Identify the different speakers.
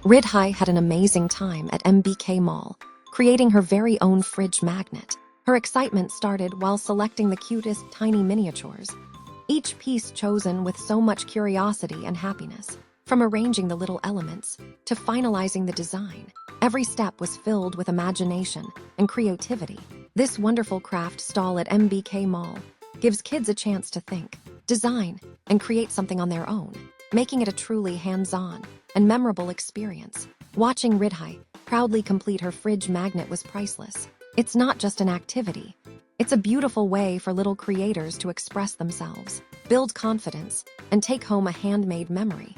Speaker 1: Ridhi had an amazing time at MBK Mall, creating her very own fridge magnet. Her excitement started while selecting the cutest tiny miniatures, each piece chosen with so much curiosity and happiness. From arranging the little elements to finalizing the design, every step was filled with imagination and creativity. This wonderful craft stall at MBK Mall gives kids a chance to think, design, and create something on their own, making it a truly hands-on and memorable experience. Watching Ridhi proudly complete her fridge magnet was priceless. It's not just an activity. It's a beautiful way for little creators to express themselves, build confidence, and take home a handmade memory.